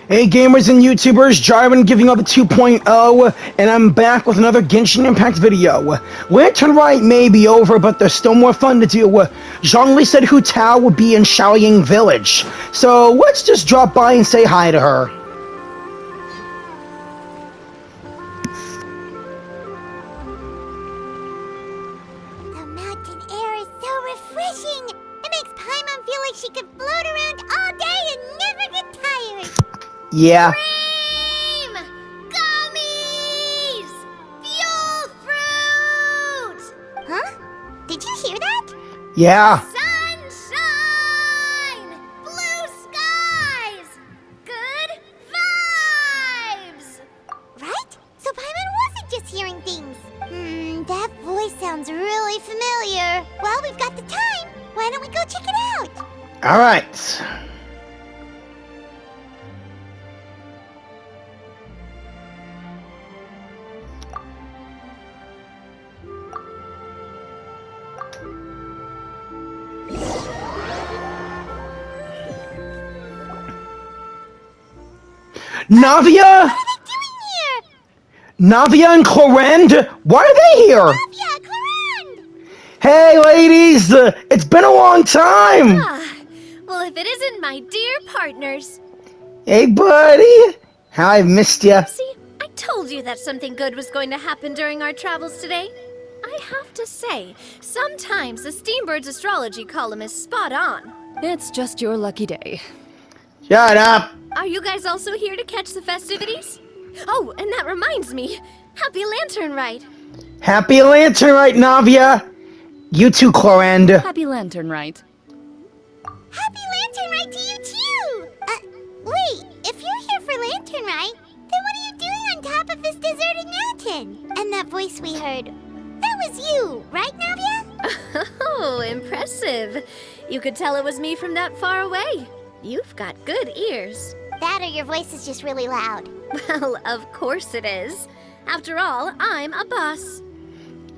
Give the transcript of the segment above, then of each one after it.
Hey gamers and YouTubers, Jyran giving up a 2.0, and I'm back with another Genshin Impact video. Lantern Rite may be over, but there's still more fun to do. Zhongli said Hu Tao would be in Xiaoying Village, so let's just drop by and say hi to her. The mountain air is so refreshing! It makes Paimon feel like she could float around all day and never get tired! Yeah. Cream! Gummies! Fuel fruit! Huh? Did you hear that? Yeah. Sunshine! Blue skies! Good vibes! Right? So Paimon wasn't just hearing things. That voice sounds really familiar. Well, we've got the time. Why don't we go check it out? Alright. Navia? What are they doing here? Navia and Chlorinde? Why are they here? Navia, Chlorinde! Hey ladies, it's been a long time! Well, if it isn't my dear partners. Hey buddy, how I've missed ya. See, I told you that something good was going to happen during our travels today. I have to say, sometimes the Steambird's astrology column is spot on. It's just your lucky day. Shut up. Are you guys also here to catch the festivities? Oh, and that reminds me. Happy Lantern Rite. Happy Lantern Rite, Navia. You too, Chlorinde. Happy Lantern Rite. Happy Lantern Rite to you too! Wait, if you're here for Lantern Rite, then what are you doing on top of this deserted mountain? And that voice we heard, that was you, right, Navia? Oh, impressive. You could tell it was me from that far away. You've got good ears. That or your voice is just really loud. Well, of course it is. After all, I'm a boss.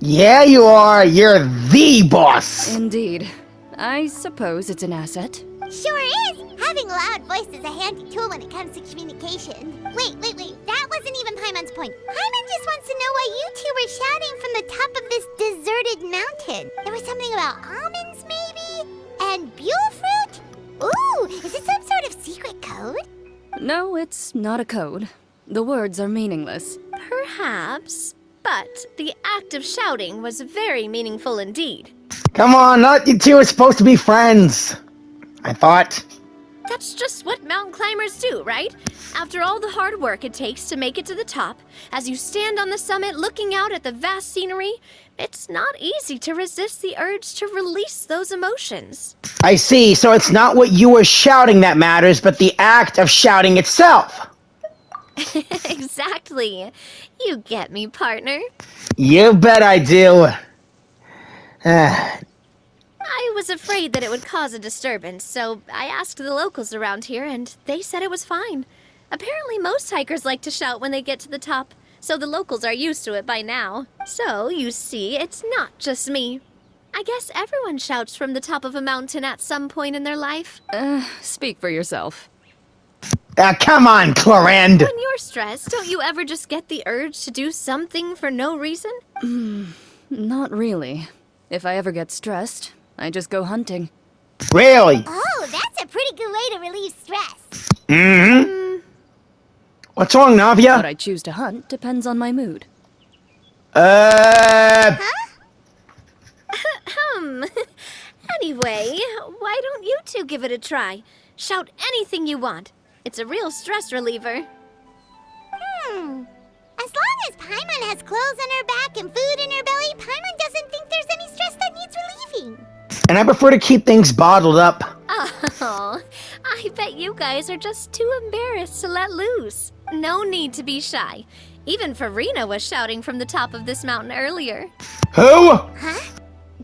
Yeah, you are. You're the boss. Indeed. I suppose it's an asset. Sure is! Having a loud voice is a handy tool when it comes to communication. Wait. That wasn't even Paimon's point. Paimon just wants to know why you two were shouting from the top of this deserted mountain. There was something about almonds, maybe? And buell fruit? Ooh, is it some sort of secret code? No, it's not a code. The words are meaningless. Perhaps, but the act of shouting was very meaningful indeed. Come on, not you two are supposed to be friends. I thought. That's just what mountain climbers do, right? After all the hard work it takes to make it to the top, as you stand on the summit looking out at the vast scenery, it's not easy to resist the urge to release those emotions. I see, so it's not what you were shouting that matters, but the act of shouting itself. Exactly. You get me, partner. You bet I do. I was afraid that it would cause a disturbance, so I asked the locals around here, and they said it was fine. Apparently most hikers like to shout when they get to the top, so the locals are used to it by now. So, you see, it's not just me. I guess everyone shouts from the top of a mountain at some point in their life. Speak for yourself. Come on, Chlorinde. When you're stressed, don't you ever just get the urge to do something for no reason? Not really. If I ever get stressed, I just go hunting. Really? Oh, that's a pretty good way to relieve stress. What's wrong, What Navia? I choose to hunt depends on my mood. Anyway, why don't you two give it a try? Shout anything you want. It's a real stress reliever. As long as Paimon has clothes on her back and food in her belly, Paimon doesn't think there's any stress that needs relieving. And I prefer to keep things bottled up. Oh, I bet you guys are just too embarrassed to let loose. No need to be shy. Even Furina was shouting from the top of this mountain earlier. Who? Huh?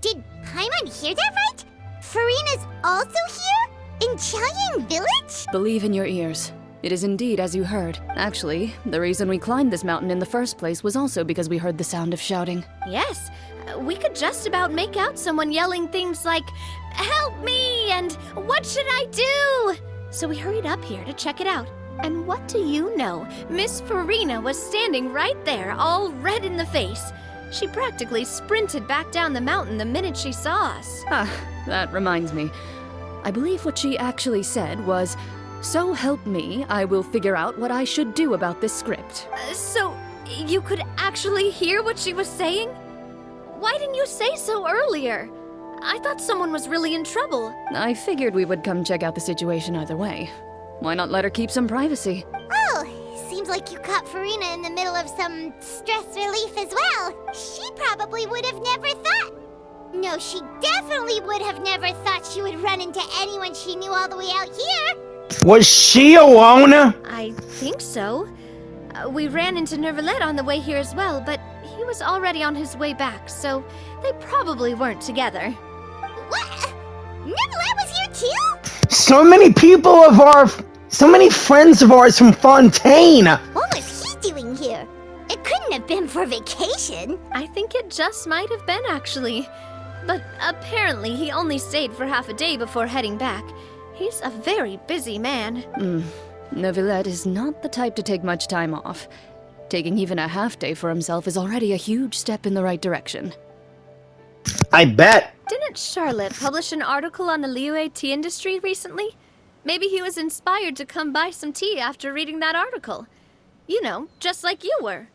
Did Paimon hear that right? Furina's also here? In Xiaoying Village? Believe in your ears. It is indeed as you heard. Actually, the reason we climbed this mountain in the first place was also because we heard the sound of shouting. Yes, we could just about make out someone yelling things like, "Help me!" and "What should I do?" So we hurried up here to check it out. And what do you know? Miss Furina was standing right there, all red in the face. She practically sprinted back down the mountain the minute she saw us. Ah, that reminds me. I believe what she actually said was, "So help me, I will figure out what I should do about this script." So, you could actually hear what she was saying? Why didn't you say so earlier? I thought someone was really in trouble. I figured we would come check out the situation either way. Why not let her keep some privacy? Oh, seems like you caught Furina in the middle of some stress relief as well. She probably would have never thought. No, she definitely would have never thought she would run into anyone she knew all the way out here. Was she alone? I think so. We ran into Neuvillette on the way here as well, but he was already on his way back, so they probably weren't together. What? Neuvillette was here too? So many friends of ours from Fontaine. What was he doing here? It couldn't have been for vacation. I think it just might have been, actually. But apparently he only stayed for half a day before heading back. He's a very busy man. Neuvillette is not the type to take much time off. Taking even a half day for himself is already a huge step in the right direction. I bet. Didn't Charlotte publish an article on the Liyue tea industry recently? Maybe he was inspired to come buy some tea after reading that article. You know, just like you were.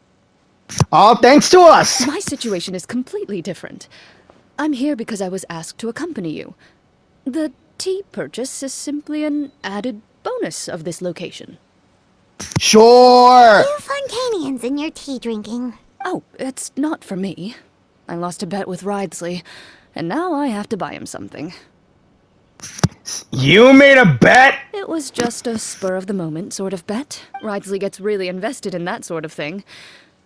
All thanks to us. My situation is completely different. I'm here because I was asked to accompany you. The tea purchase is simply an added bonus of this location. Sure. You Fontainians and your tea drinking. Oh, it's not for me. I lost a bet with Ridesley, and now I have to buy him something. You made a bet? It was just a spur-of-the-moment sort of bet. Ridesley gets really invested in that sort of thing,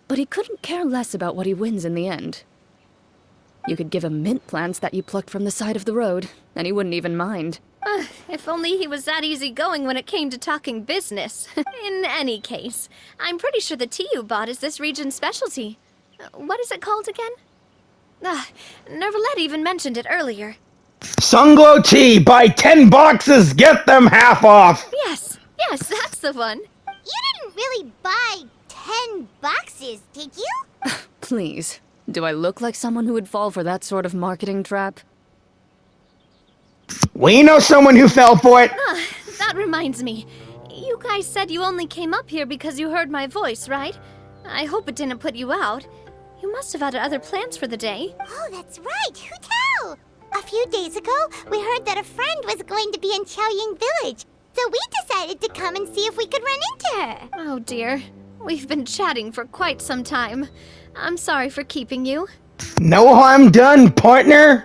but he couldn't care less about what he wins in the end. You could give him mint plants that you plucked from the side of the road, and he wouldn't even mind. If only he was that easygoing when it came to talking business. In any case, I'm pretty sure the tea you bought is this region's specialty. What is it called again? Neuvillette even mentioned it earlier. Sunglow tea. Buy 10 boxes, get them half off. Yes, that's the one. You didn't really buy 10 boxes, did you? Please, do I look like someone who would fall for that sort of marketing trap? We know someone who fell for it. That reminds me. You guys said you only came up here because you heard my voice, right? I hope it didn't put you out. You must have had other plans for the day. Oh, that's right, Hu Tao! A few days ago, we heard that a friend was going to be in Qiaoying Village, so we decided to come and see if we could run into her. Oh dear. We've been chatting for quite some time. I'm sorry for keeping you. No harm done, partner.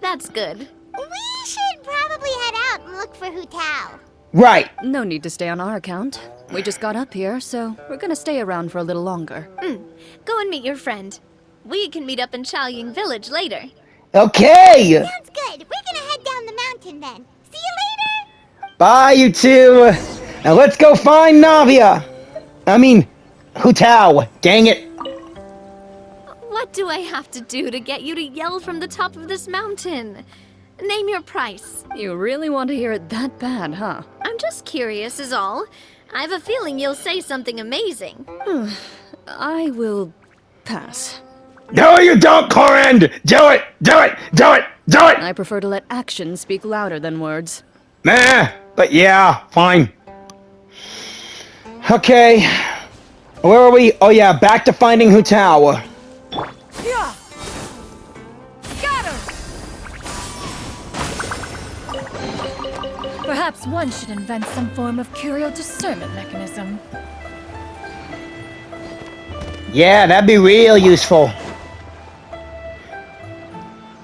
That's good. We should probably head out and look for Hu Tao. Right. No need to stay on our account. We just got up here, so we're gonna stay around for a little longer. Go and meet your friend. We can meet up in Qiaoying Village later. Okay. Sounds good. We're gonna head down the mountain then. See you later! Bye, you two. Now let's go find Navia. Hu Tao. Dang it. What do I have to do to get you to yell from the top of this mountain? Name your price. You really want to hear it that bad, huh? I'm just curious is all. I have a feeling you'll say something amazing. I will pass. No, you don't, Chlorinde. Do it. Do it. Do it. Do it. I prefer to let actions speak louder than words. But yeah, fine. Okay. Where are we? Oh yeah, back to finding Hu Tao. Yeah! Got him! Perhaps one should invent some form of curio discernment mechanism. Yeah, that'd be real useful.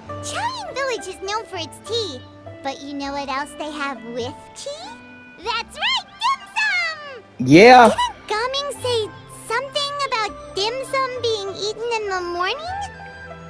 Qiaoying Village is known for its tea, but you know what else they have with tea? That's right, dim sum! Yeah. Didn't Gaming say something about dim sum being eaten in the morning?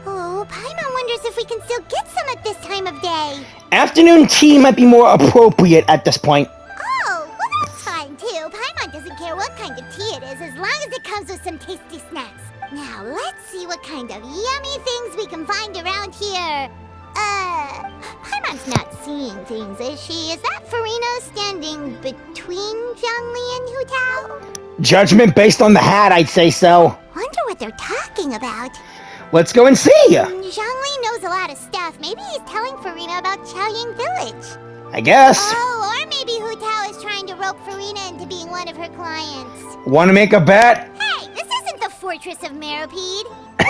Oh, Paimon wonders if we can still get some at this time of day. Afternoon tea might be more appropriate at this point. Oh, well that's fine too. Paimon doesn't care what kind of tea it is as long as it comes with some tasty snacks. Now let's see what kind of yummy things we can find around here. Paimon Paimon's not seeing things, is she? Is that Furina standing between Zhongli and Hu Tao? Judgment based on the hat, I'd say so. Wonder what they're talking about. Let's go and see. Zhongli knows a lot of stuff. Maybe he's telling Furina about Qiaoying Village. I guess. Oh, or maybe Hu Tao is trying to rope Furina into being one of her clients. Want to make a bet? Hey, this isn't the Fortress of Meropide. But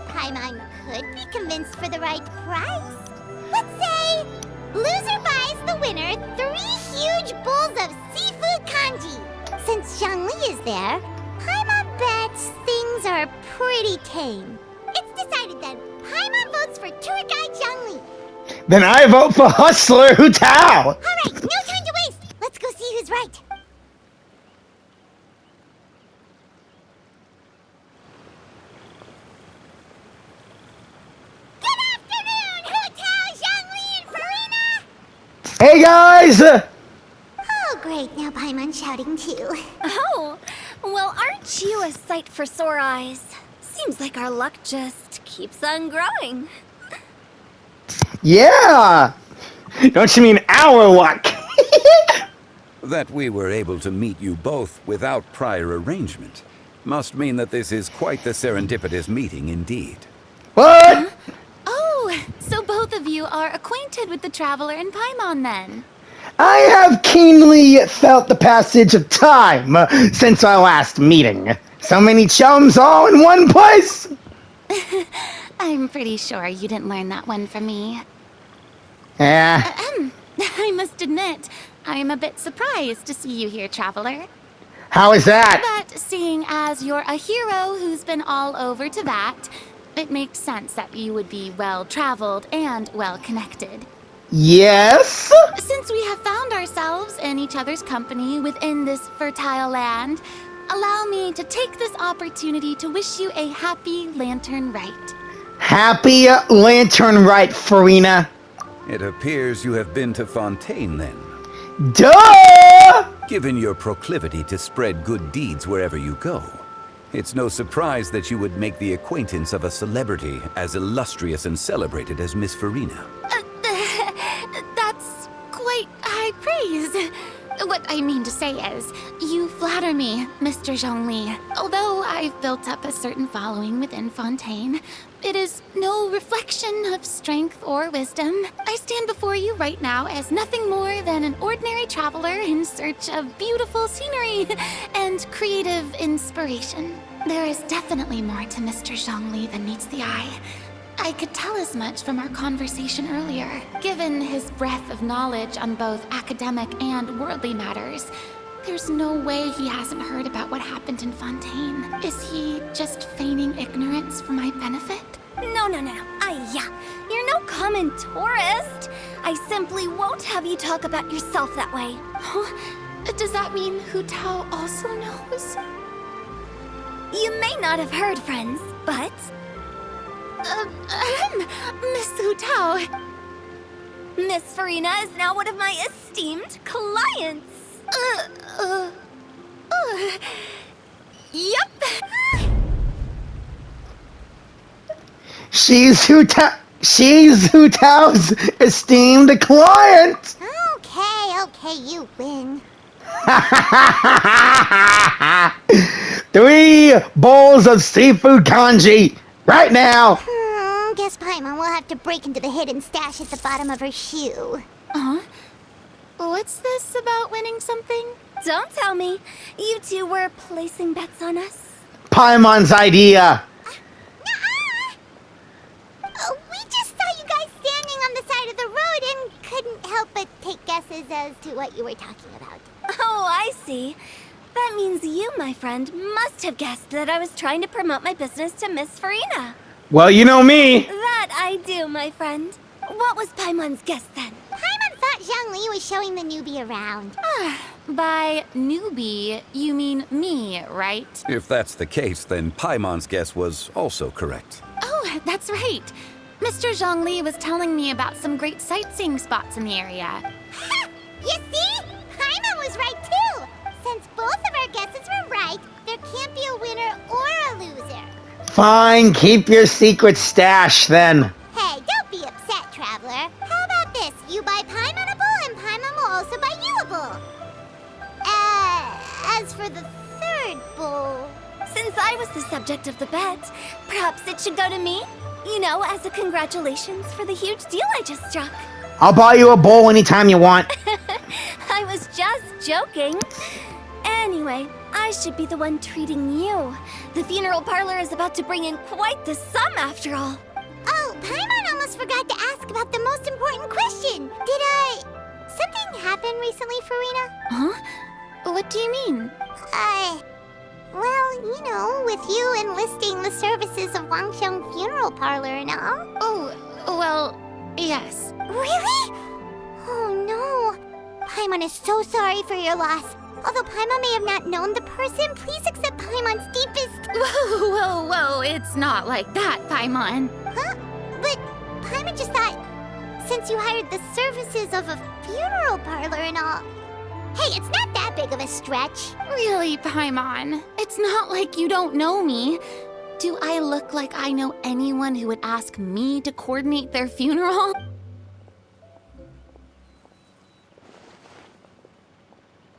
Paimon could be convinced for the right price. Let's say loser buys the winner 3 huge bowls of seafood kanji. Since Zhongli is there, Paimon bets things are pretty tame. It's decided then. Paimon votes for tour guide Zhongli. Then I vote for Hustler Hu Tao. All right, no time to waste. Let's go see who's right. Good afternoon, Hu Tao, Zhongli, and Furina. Hey guys! Oh, great. Now Paimon's shouting too. Oh, well, aren't you a sight for sore eyes? Seems like our luck just keeps on growing. Yeah! Don't you mean our luck? That we were able to meet you both without prior arrangement must mean that this is quite the serendipitous meeting indeed. What? Oh, so both of you are acquainted with the Traveler and Paimon then? I have keenly felt the passage of time since our last meeting. So many chums all in one place. I'm pretty sure you didn't learn that one from me. Yeah. I must admit, I'm a bit surprised to see you here, Traveler. How is that? But seeing as you're a hero who's been all over Teyvat, it makes sense that you would be well-traveled and well-connected. Yes? Since we have found ourselves in each other's company within this fertile land, allow me to take this opportunity to wish you a happy Lantern Rite. Happy Lantern Rite, Furina. It appears you have been to Fontaine then. Duh! Given your proclivity to spread good deeds wherever you go, it's no surprise that you would make the acquaintance of a celebrity as illustrious and celebrated as Miss Furina. That's quite high praise. What I mean to say is, you flatter me, Mr. Zhongli. Although I've built up a certain following within Fontaine, it is no reflection of strength or wisdom. I stand before you right now as nothing more than an ordinary traveler in search of beautiful scenery and creative inspiration. There is definitely more to Mr. Zhongli than meets the eye. I could tell as much from our conversation earlier. Given his breadth of knowledge on both academic and worldly matters, there's no way he hasn't heard about what happened in Fontaine. Is he just feigning ignorance for my benefit? No. You're no common tourist. I simply won't have you talk about yourself that way. Huh? Does that mean Hu Tao also knows? You may not have heard, friends, but... Miss Hu Tao. Miss Furina is now one of my esteemed clients. Yep. She's Hu Tao's esteemed client. Okay, you win. 3 bowls of seafood kanji right now. Guess Paimon will have to break into the hidden stash at the bottom of her shoe. What's this about winning something? Don't tell me. You two were placing bets on us. Paimon's idea. We just saw you guys standing on the side of the road and couldn't help but take guesses as to what you were talking about. Oh, I see. That means you, my friend, must have guessed that I was trying to promote my business to Miss Furina. Well, you know me. That I do, my friend. What was Paimon's guess then? Paimon thought Zhongli was showing the newbie around. By newbie, you mean me, right? If that's the case, then Paimon's guess was also correct. Oh, that's right. Mr. Zhongli was telling me about some great sightseeing spots in the area. You see? Paimon was right too. Since both of our guesses were right, there can't be a winner or a loser. Fine, keep your secret stash then. Hey, as for the third bowl? Since I was the subject of the bet, perhaps it should go to me? You know, as a congratulations for the huge deal I just struck. I'll buy you a bowl anytime you want. I was just joking. Anyway, I should be the one treating you. The funeral parlor is about to bring in quite the sum after all. Oh, Paimon almost forgot to ask about the most important question. Something happen recently, Furina? Huh? What do you mean? Well, you know, with you enlisting the services of Wangsheng Funeral Parlor and all. Oh, well, yes. Really? Oh no. Paimon is so sorry for your loss. Although Paimon may have not known the person, please accept Paimon's deepest... Whoa, it's not like that, Paimon. Huh? But Paimon just thought, since you hired the services of a funeral parlor and all... Hey, it's not that big of a stretch. Really, Paimon? It's not like you don't know me. Do I look like I know anyone who would ask me to coordinate their funeral?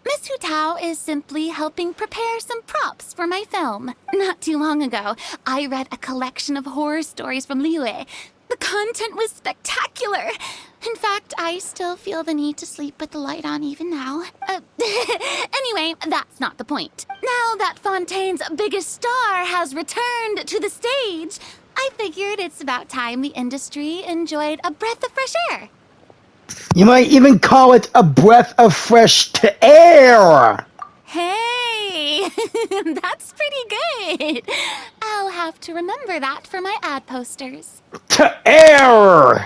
Miss Hu Tao is simply helping prepare some props for my film. Not too long ago, I read a collection of horror stories from Liyue. The content was spectacular. In fact, I still feel the need to sleep with the light on even now. Anyway, that's not the point. Now that Fontaine's biggest star has returned to the stage, I figured it's about time the industry enjoyed a breath of fresh air. You might even call it a breath of fresh air. Hey, that's pretty good. I'll have to remember that for my ad posters. To air! Oh,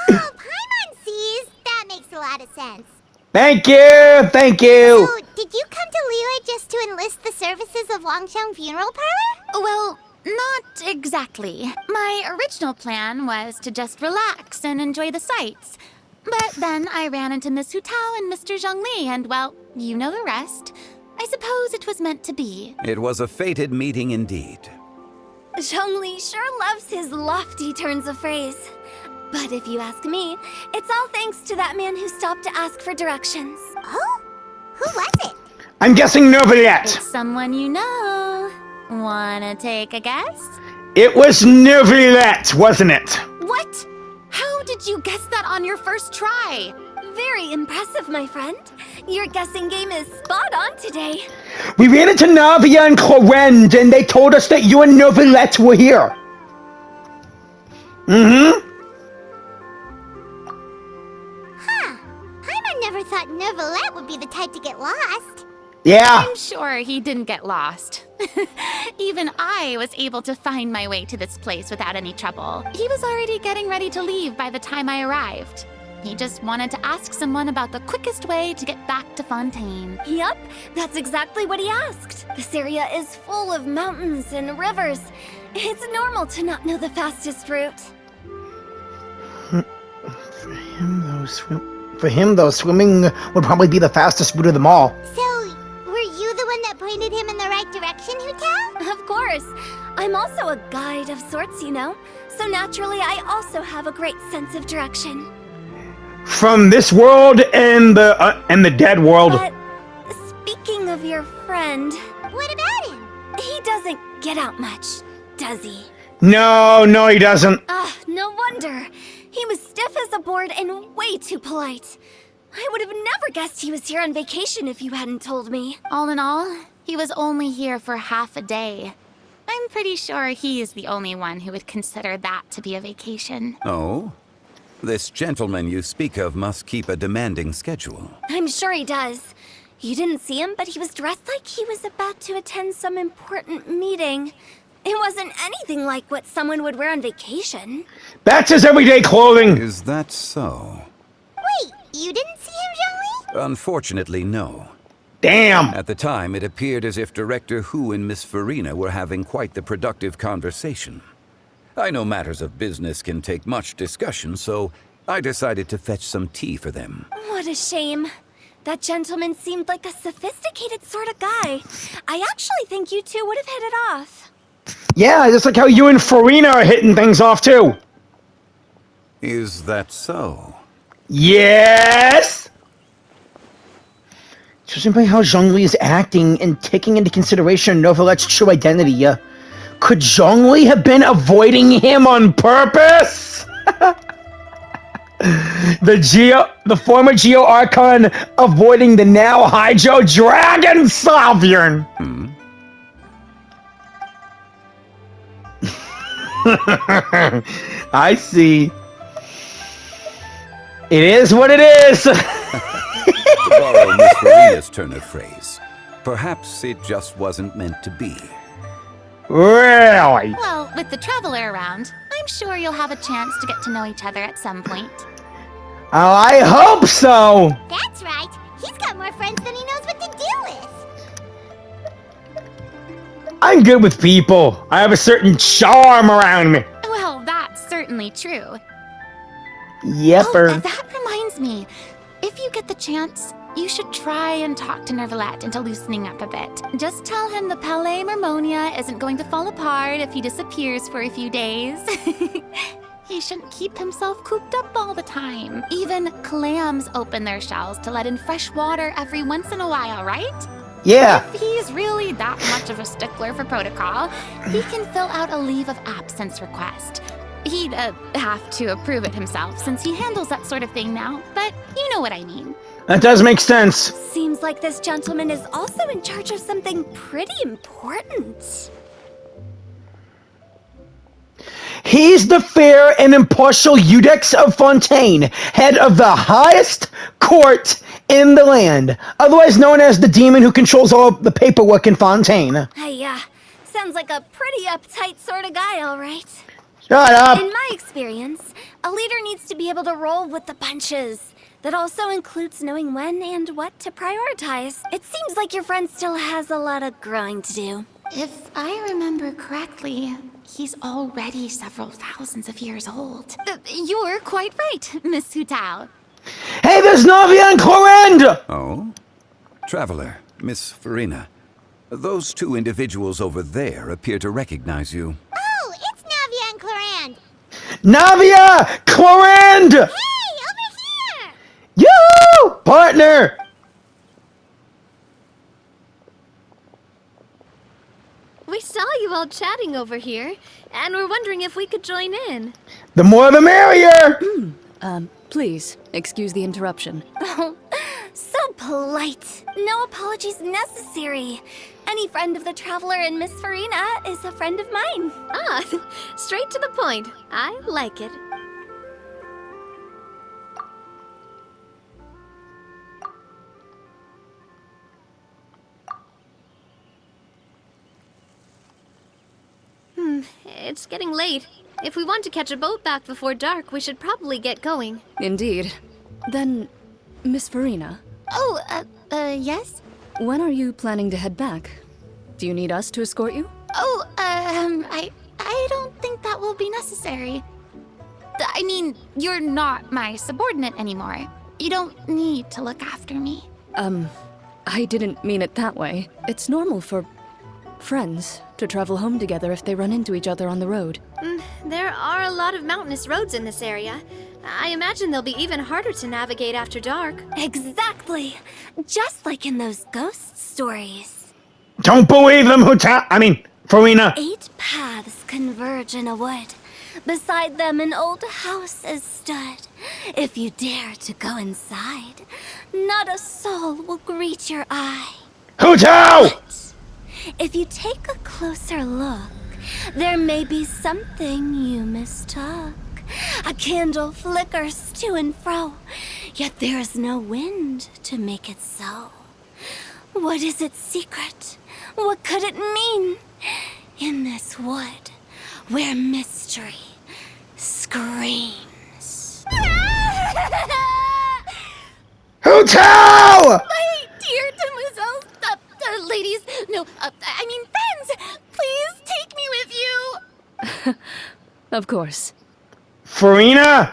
Paimon sees. That makes a lot of sense. Thank you, thank you. So, did you come to Liyue just to enlist the services of Wangsheng Funeral Parlor? Well, not exactly. My original plan was to just relax and enjoy the sights. But then I ran into Miss Hu Tao and Mr. Zhongli, and well, you know the rest. I suppose it was meant to be. It was a fated meeting indeed. Zhongli sure loves his lofty turns of phrase. But if you ask me, it's all thanks to that man who stopped to ask for directions. Oh? Who was it? I'm guessing Neuvillette. It's someone you know. Wanna take a guess? It was Neuvillette, wasn't it? What? How did you guess that on your first try? Very impressive, my friend. Your guessing game is spot on today. We ran into Navia and Chlorinde, and they told us that you and Neuvillette were here. Mm-hmm. Huh. Paimon never thought Neuvillette would be the type to get lost. Yeah. I'm sure he didn't get lost. Even I was able to find my way to this place without any trouble. He was already getting ready to leave by the time I arrived. He just wanted to ask someone about the quickest way to get back to Fontaine. Yup, that's exactly what he asked. This area is full of mountains and rivers. It's normal to not know the fastest route. For him, though, swimming would probably be the fastest route of them all. So, were you the one that pointed him in the right direction, Hu Tao? Of course. I'm also a guide of sorts, you know. So naturally, I also have a great sense of direction. From this world and the dead world. But speaking of your friend, What about him? he doesn't get out much, does he? No, he doesn't. No wonder. He was stiff as a board and way too polite. I would have never guessed he was here on vacation if you hadn't told me. All in all, he was only here for half a day. I'm pretty sure he is the only one who would consider that to be a vacation. Oh? This gentleman you speak of must keep a demanding schedule. I'm sure he does. You didn't see him, but he was dressed like he was about to attend some important meeting. It wasn't anything like what someone would wear on vacation. That's his everyday clothing. Is that so? Wait, you didn't see him, Zhongli? Unfortunately, no. Damn. At the time, it appeared as if Director Hu and Miss Furina were having quite the productive conversation. I know matters of business can take much discussion, so I decided to fetch some tea for them. What a shame. That gentleman seemed like a sophisticated sort of guy. I actually think you two would have hit it off. Yeah, just like how you and Furina are hitting things off too. Is that so? Yes. Judging by how Zhongli is acting and taking into consideration Neuvillette's true identity, could Zhongli have been avoiding him on purpose? The former Geo Archon avoiding the now Hydro Dragon Sovereign. I see. It is what it is. To borrow Miss Furina's turn of phrase, perhaps it just wasn't meant to be. Really? Well, with the Traveler around, I'm sure you'll have a chance to get to know each other at some point. Oh, I hope so. That's right. He's got more friends than he knows what to do with. I'm good with people. I have a certain charm around me. Well, that's certainly true. Yepper. Oh, that reminds me. If you get the chance, you should try and talk to Neuvillette into loosening up a bit. Just tell him the Palais Mermonia isn't going to fall apart if he disappears for a few days. He shouldn't keep himself cooped up all the time. Even clams open their shells to let in fresh water every once in a while, right? Yeah. If he's really that much of a stickler for protocol, he can fill out a leave of absence request. He'd have to approve it himself since he handles that sort of thing now, but you know what I mean. That does make sense. Seems like this gentleman is also in charge of something pretty important. He's the fair and impartial Eudex of Fontaine, head of the highest court in the land, otherwise known as the demon who controls all the paperwork in Fontaine. Hey, sounds like a pretty uptight sort of guy, all right. Shut up! In my experience, a leader needs to be able to roll with the punches. That also includes knowing when and what to prioritize. It seems like your friend still has a lot of growing to do. If I remember correctly, he's already several thousands of years old. You're quite right, Miss Hu Tao. Hey, there's Navia and Chlorinde! Oh? Traveler, Miss Furina. Those two individuals over there appear to recognize you. Oh, it's Navia and Chlorinde. Navia! Chlorinde! Hey, over here! Yoo! Partner! We saw you all chatting over here, and we're wondering if we could join in. The more the merrier! Please, excuse the interruption. Oh, so polite. No apologies necessary. Any friend of the Traveler and Miss Furina is a friend of mine. Ah, straight to the point. I like it. It's getting late. If we want to catch a boat back before dark, we should probably get going. Indeed. Then, Miss Furina, Oh, yes? when are you planning to head back? Do you need us to escort you? Oh, I don't think that will be necessary. I mean, you're not my subordinate anymore. You don't need to look after me. I didn't mean it that way. It's normal for friends to travel home together if they run into each other on the road. There are a lot of mountainous roads in this area. I imagine they'll be even harder to navigate after dark. Exactly. Just like in those ghost stories. Don't believe them, Furina. 8 paths converge in a wood. Beside them an old house is stood. If you dare to go inside, not a soul will greet your eye. Hu Tao! If you take a closer look, there may be something you mistook. A candle flickers to and fro, yet there is no wind to make it so. What is its secret? What could it mean? In this wood, where mystery screams. Hu Tao! My dear demoiselles, ladies, no, I mean friends, please take me with you. Of course. Furina?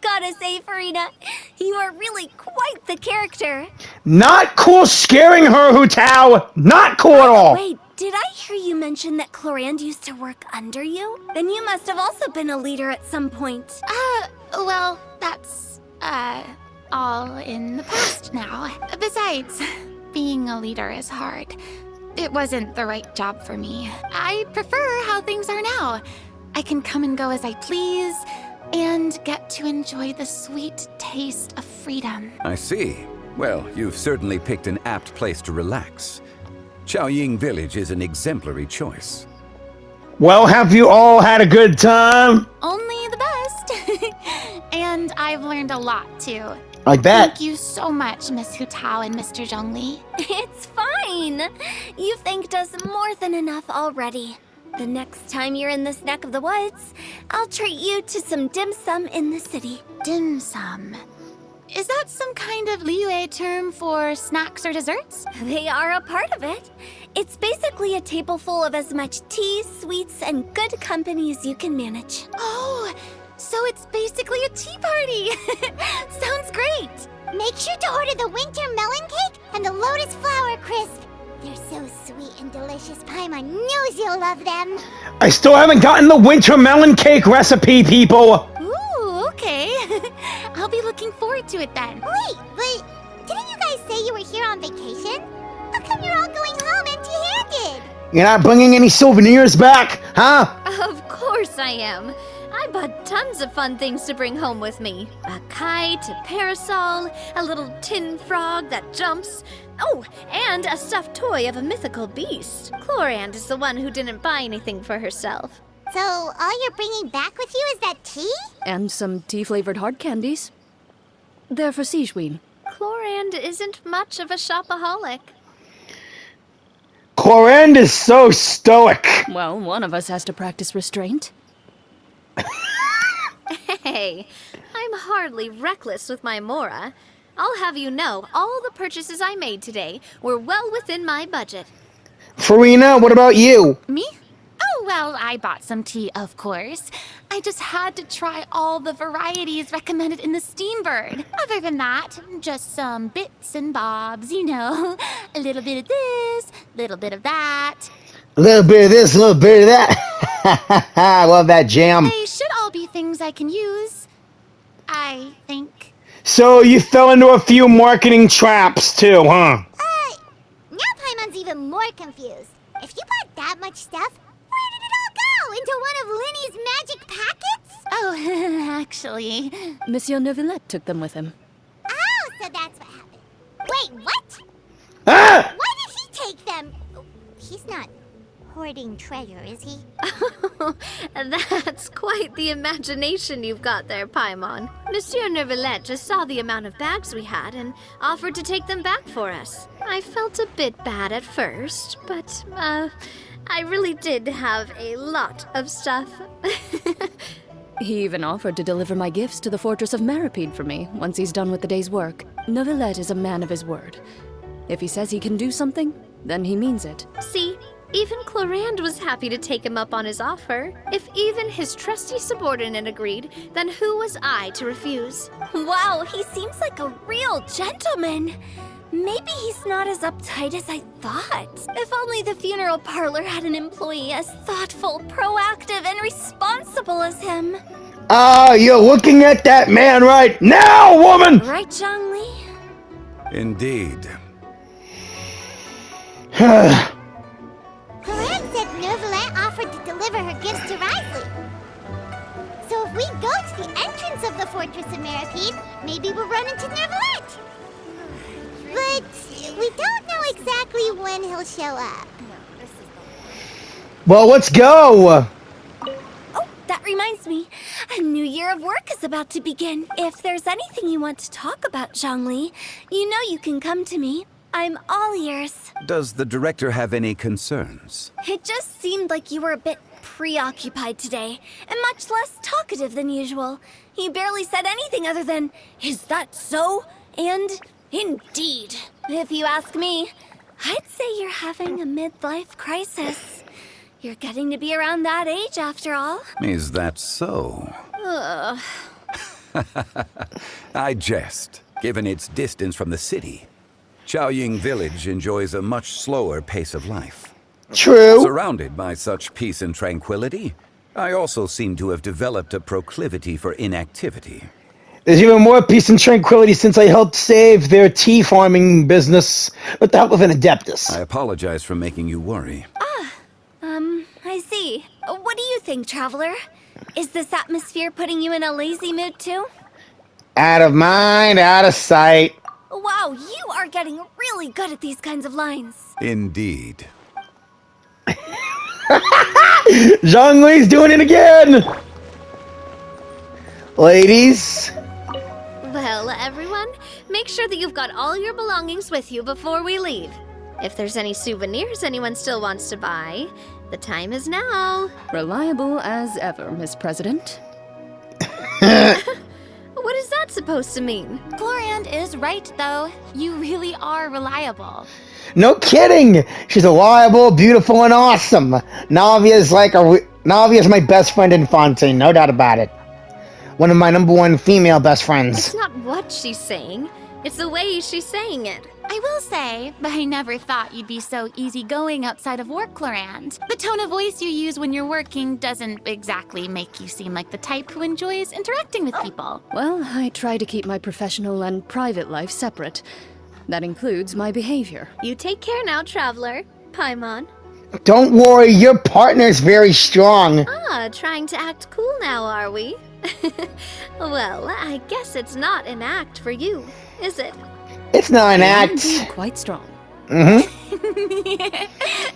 Gotta say, Furina, you are really quite the character. Not cool scaring her, Hu Tao! Not cool at all! Wait, did I hear you mention that Chlorinde used to work under you? Then you must have also been a leader at some point. Well, that's, all in the past now. Besides, being a leader is hard. It wasn't the right job for me. I prefer how things are now. I can come and go as I please, and get to enjoy the sweet taste of freedom. I see. Well, you've certainly picked an apt place to relax. Chaoying Village is an exemplary choice. Well, have you all had a good time? Only the best. And I've learned a lot, too. I bet. Thank you so much, Miss Hu Tao and Mr. Zhongli. It's fine. You've thanked us more than enough already. The next time you're in this neck of the woods, I'll treat you to some dim sum in the city. Dim sum. Is that some kind of Liyue term for snacks or desserts? They are a part of it. It's basically a table full of as much tea, sweets, and good company as you can manage. Oh, so it's basically a tea party. Sounds great. Make sure to order the winter melon cake and the lotus flower crisp. They're so sweet and delicious. Paimon knows you'll love them. I still haven't gotten the winter melon cake recipe, people. Ooh, okay. I'll be looking forward to it then. Wait, but didn't you guys say you were here on vacation? How come you're all going home empty-handed? You're not bringing any souvenirs back, huh? Of course I am. I bought tons of fun things to bring home with me. A kite, a parasol, a little tin frog that jumps. Oh, and a stuffed toy of a mythical beast. Chlorinde is the one who didn't buy anything for herself. So all you're bringing back with you is that tea? And some tea-flavored hard candies. They're for Sigewin. Chlorinde isn't much of a shopaholic. Chlorinde is so stoic. Well, one of us has to practice restraint. Hey, I'm hardly reckless with my Mora. I'll have you know, all the purchases I made today were well within my budget. Furina, what about you? Me? Oh, well, I bought some tea, of course. I just had to try all the varieties recommended in the Steambird. Other than that, just some bits and bobs, you know. A little bit of this, little bit of that. A little bit of this, a little bit of that. I love that jam. They should all be things I can use, I think. So you fell into a few marketing traps too, huh? Now Paimon's even more confused. If you bought that much stuff, where did it all go? Into one of Linny's magic packets? Oh, actually. Monsieur Neuvillette took them with him. Oh, so that's what happened. Wait, what? Ah! Why did he take them? He's not hoarding treasure, is he? That's quite the imagination you've got there, Paimon. Monsieur Neuvillette just saw the amount of bags we had and offered to take them back for us. I felt a bit bad at first, but, I really did have a lot of stuff. He even offered to deliver my gifts to the Fortress of Maripede for me once he's done with the day's work. Neuvillette is a man of his word. If he says he can do something, then he means it. See? Even Chlorinde was happy to take him up on his offer. If even his trusty subordinate agreed, then who was I to refuse? Wow, he seems like a real gentleman. Maybe he's not as uptight as I thought. If only the funeral parlor had an employee as thoughtful, proactive, and responsible as him. Ah, you're looking at that man right now, woman! Right, Zhongli? Indeed. Chlorinde said Neuvillette offered to deliver her gifts to Risley. So if we go to the entrance of the Fortress of Maripede, maybe we'll run into Neuvillette. But we don't know exactly when he'll show up. Well, let's go! Oh, that reminds me. A new year of work is about to begin. If there's anything you want to talk about, Zhongli, you know you can come to me. I'm all ears. Does the director have any concerns? It just seemed like you were a bit preoccupied today, and much less talkative than usual. You barely said anything other than, "Is that so?" and "Indeed." If you ask me, I'd say you're having a midlife crisis. You're getting to be around that age after all. Is that so? Ugh. I jest, given its distance from the city. Chaoying Village enjoys a much slower pace of life. True. Surrounded by such peace and tranquility, I also seem to have developed a proclivity for inactivity. There's even more peace and tranquility since I helped save their tea farming business with the help of an adeptus. I apologize for making you worry. I see. What do you think, Traveler? Is this atmosphere putting you in a lazy mood too? Out of mind, out of sight. Wow, you are getting really good at these kinds of lines. Indeed. Zhongli's doing it again! Ladies, Well, everyone, make sure that you've got all your belongings with you before we leave. If there's any souvenirs anyone still wants to buy, the time is now. Reliable as ever, Miss President. What is that supposed to mean? Chlorinde is right, though. You really are reliable. no kidding! She's reliable, beautiful, and awesome. Navia's my best friend in Fontaine, no doubt about it. One of my #1 female best friends. It's not what she's saying, it's the way she's saying it. I will say, but I never thought you'd be so easygoing outside of work, Chlorinde. The tone of voice you use when you're working doesn't exactly make you seem like the type who enjoys interacting with people. Well, I try to keep my professional and private life separate. That includes my behavior. You take care now, Traveler. Paimon. Don't worry, your partner's very strong. Trying to act cool now, are we? Well, I guess it's not an act for you, is it? It's not an And act. indeed quite strong.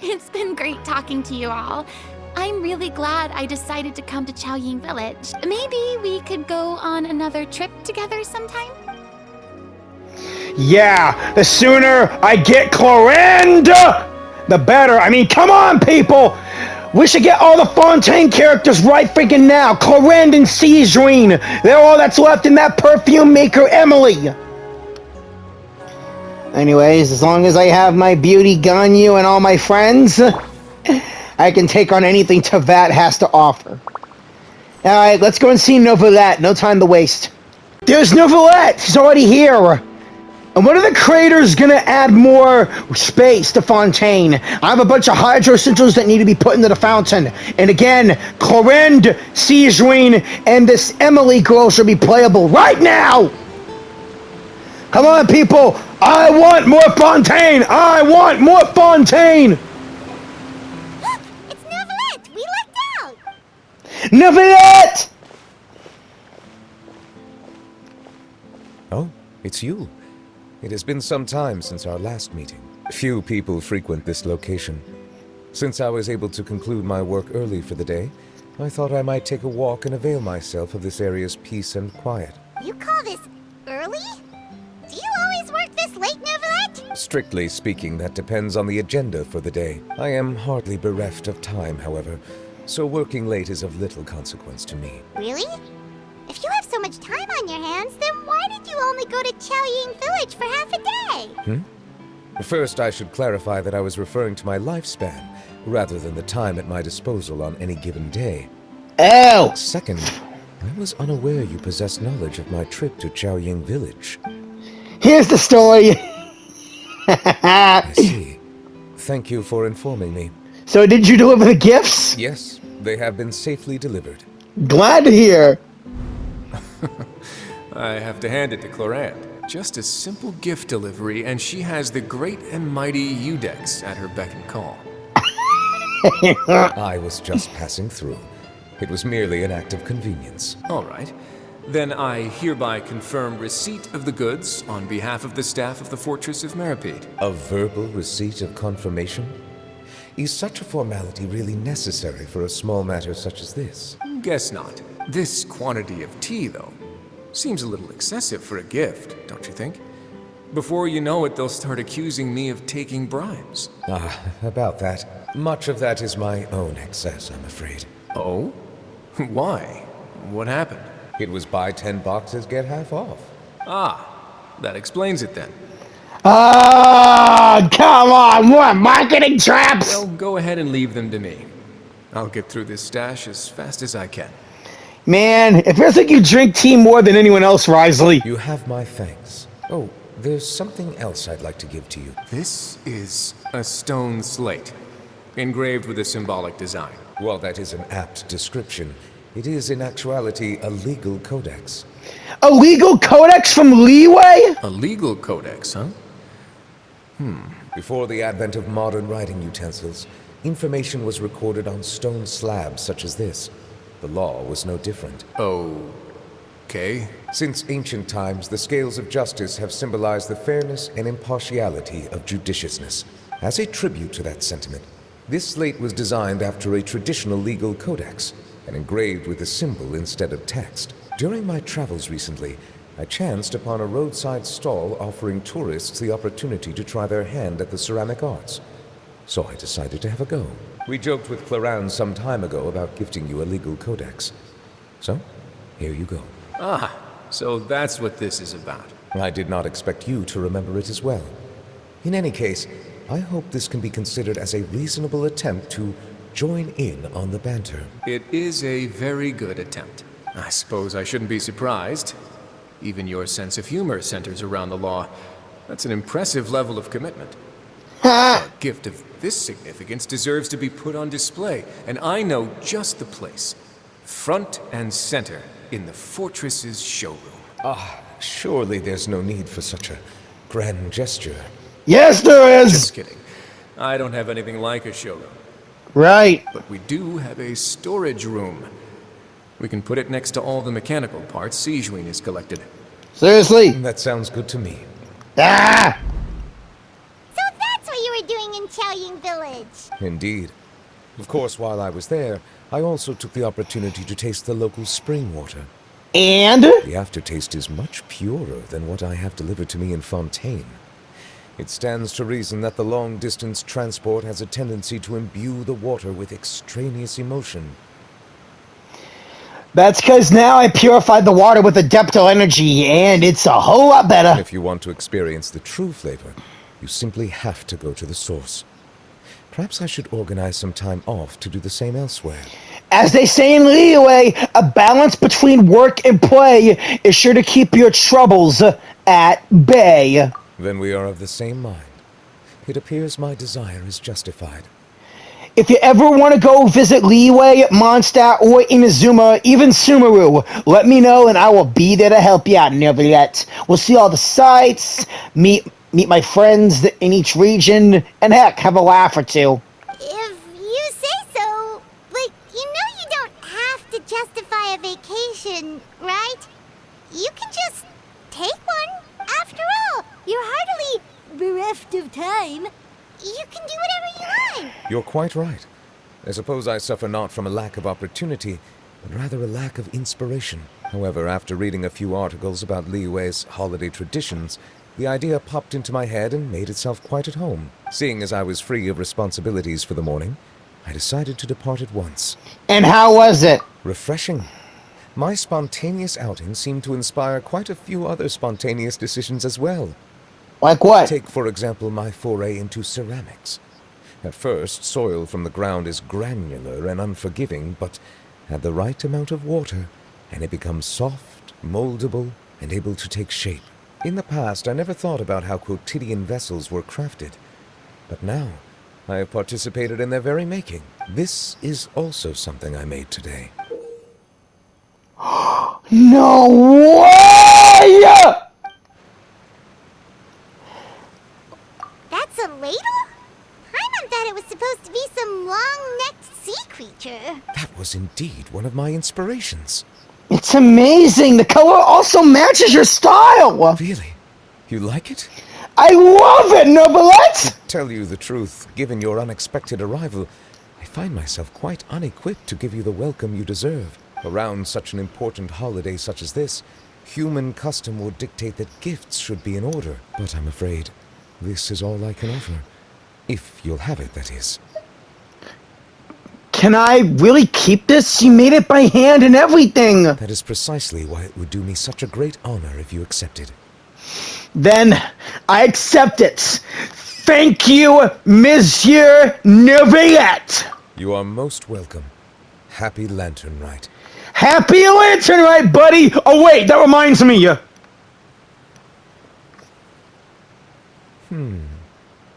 It's been great talking to you all. I'm really glad I decided to come to Chenyu Village. Maybe we could go on another trip together sometime? Yeah, the sooner I get Chlorinde, the better. I mean, come on, people! We should get all the Fontaine characters right freaking now. Chlorinde and Jyran. They're all that's left in that perfume maker, Emily. Anyways, as long as I have my beauty Ganyu and all my friends, I can take on anything Tevat has to offer. Alright, let's go and see Neuvillette. No time to waste. There's Neuvillette! She's already here! And what are the creators gonna add more space to Fontaine? I have a bunch of hydro essentials that need to be put into the fountain. And again, Chlorinde, Jyran, and this Emily girl should be playable right now! Come on, people! I want more Fontaine! I want more Fontaine! Look, it's Neuvillette! We lucked out! Neuvillette! Oh, it's you. It has been some time since our last meeting. Few people frequent this location. Since I was able to conclude my work early for the day, I thought I might take a walk and avail myself of this area's peace and quiet. You call this early? Do you always work this late, Neuvillette? Strictly speaking, that depends on the agenda for the day. I am hardly bereft of time, however, so working late is of little consequence to me. Really? If you have so much time on your hands, then why did you only go to Chenyu Village for half a day? First, I should clarify that I was referring to my lifespan, rather than the time at my disposal on any given day. Oh! Second, I was unaware you possessed knowledge of my trip to Chenyu Village. Here's the story. I see. Thank you for informing me. So did you deliver the gifts? Yes, they have been safely delivered. Glad to hear. I have to hand it to Chlorinde. Just a simple gift delivery, and she has the great and mighty Udex at her beck and call. I was just passing through. It was merely an act of convenience. All right. Then I hereby confirm receipt of the goods on behalf of the staff of the Fortress of Meripede. A verbal receipt of confirmation? Is such a formality really necessary for a small matter such as this? Guess not. This quantity of tea, though, seems a little excessive for a gift, don't you think? Before you know it, they'll start accusing me of taking bribes. About that. Much of that is my own excess, I'm afraid. Oh? Why? What happened? It was buy 10 boxes, get half off. Ah, that explains it then. Ah, come on, what marketing traps? Well, go ahead and leave them to me. I'll get through this stash as fast as I can. Man, it feels like you drink tea more than anyone else, Risley. You have my thanks. Oh, there's something else I'd like to give to you. This is a stone slate, engraved with a symbolic design. While that is an apt description, It is in actuality a legal codex. A legal codex from Leeway? A legal codex, huh? Before the advent of modern writing utensils, information was recorded on stone slabs such as this. The law was no different. Okay. Since ancient times, the scales of justice have symbolized the fairness and impartiality of judiciousness. As a tribute to that sentiment, this slate was designed after a traditional legal codex and engraved with a symbol instead of text. During my travels recently, I chanced upon a roadside stall offering tourists the opportunity to try their hand at the ceramic arts. So I decided to have a go. We joked with Chlorinde some time ago about gifting you a legal codex. So, here you go. Ah, so that's what this is about. I did not expect you to remember it as well. In any case, I hope this can be considered as a reasonable attempt to join in on the banter. It is a very good attempt. I suppose I shouldn't be surprised. Even your sense of humor centers around the law. That's an impressive level of commitment. A gift of this significance deserves to be put on display, and I know just the place. Front and center in the fortress's showroom. Surely there's no need for such a grand gesture. Yes, there is! Just kidding. I don't have anything like a showroom. Right. But we do have a storage room. We can put it next to all the mechanical parts Jyran has collected. Seriously? That sounds good to me. Ah! So that's what you were doing in Qiaoying Village. Indeed. Of course, while I was there, I also took the opportunity to taste the local spring water. And? The aftertaste is much purer than what I have delivered to me in Fontaine. It stands to reason that the long-distance transport has a tendency to imbue the water with extraneous emotion. That's because now I purified the water with adeptal energy, and it's a whole lot better. If you want to experience the true flavor, you simply have to go to the source. Perhaps I should organize some time off to do the same elsewhere. As they say in Leeway, a balance between work and play is sure to keep your troubles at bay. Then we are of the same mind. It appears my desire is justified. If you ever want to go visit Leeway, Mondstadt, or Inazuma, even Sumeru, let me know and I will be there to help you out, Neuvillette. We'll see all the sights, meet my friends in each region, and heck, have a laugh or two. If you say so, but you know you don't have to justify a vacation, right? You can just take one. After all, you're hardly bereft of time. You can do whatever you want. You're quite right. I suppose I suffer not from a lack of opportunity, but rather a lack of inspiration. However, after reading a few articles about Leeway's holiday traditions, the idea popped into my head and made itself quite at home. Seeing as I was free of responsibilities for the morning, I decided to depart at once. And how was it? Refreshing. My spontaneous outing seemed to inspire quite a few other spontaneous decisions as well. Like what? Take, for example, my foray into ceramics. At first, soil from the ground is granular and unforgiving, but add the right amount of water, and it becomes soft, moldable, and able to take shape. In the past, I never thought about how quotidian vessels were crafted, but now I have participated in their very making. This is also something I made today. No way! That's a ladle? Paimon thought it was supposed to be some long-necked sea creature. That was indeed one of my inspirations. It's amazing. The color also matches your style. Really? You like it? I love it, Neuvillette! Tell you the truth, given your unexpected arrival, I find myself quite unequipped to give you the welcome you deserve. Around such an important holiday such as this, human custom would dictate that gifts should be in order. But I'm afraid this is all I can offer. If you'll have it, that is. Can I really keep this? You made it by hand and everything. That is precisely why it would do me such a great honor if you accepted. Then I accept it. Thank you, Monsieur Neuvillette. You are most welcome. Happy Lantern Rite. Happy Lantern Rite, buddy! Oh wait, that reminds me.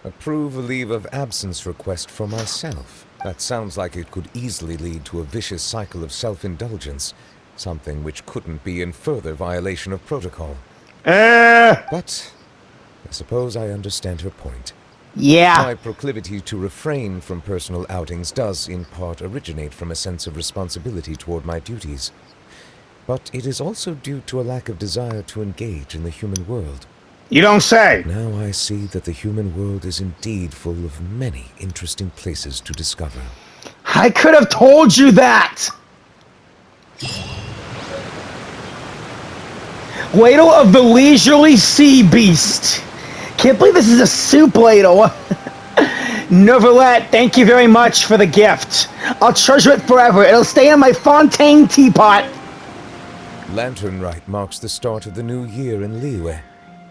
Approve a leave of absence request for myself. That sounds like it could easily lead to a vicious cycle of self-indulgence, something which couldn't be in further violation of protocol. But I suppose I understand her point. Yeah. My proclivity to refrain from personal outings does, in part, originate from a sense of responsibility toward my duties. But it is also due to a lack of desire to engage in the human world. You don't say. Now I see that the human world is indeed full of many interesting places to discover. I could have told you that! Ladle of the Leisurely Sea Beast. Can't believe this is a soup ladle. Neuvillette, thank you very much for the gift. I'll treasure it forever. It'll stay in my Fontaine teapot. Lantern Rite marks the start of the new year in Liyue.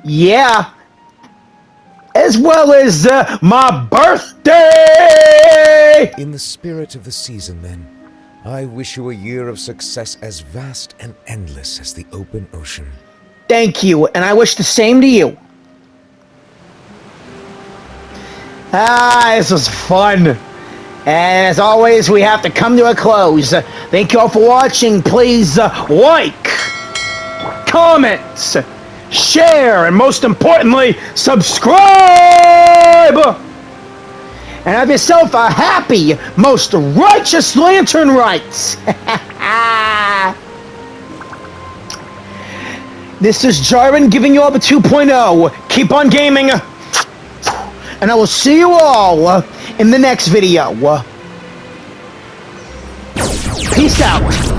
Yeah. As well as my birthday! In the spirit of the season, then, I wish you a year of success as vast and endless as the open ocean. Thank you, and I wish the same to you. This was fun. And as always, we have to come to a close. Thank you all for watching. Please like, comment, share, and most importantly, subscribe! And have yourself a happy, most righteous Lantern Rite! This is Jyran giving you all the 2.0. Keep on gaming! And I will see you all in the next video. Peace out.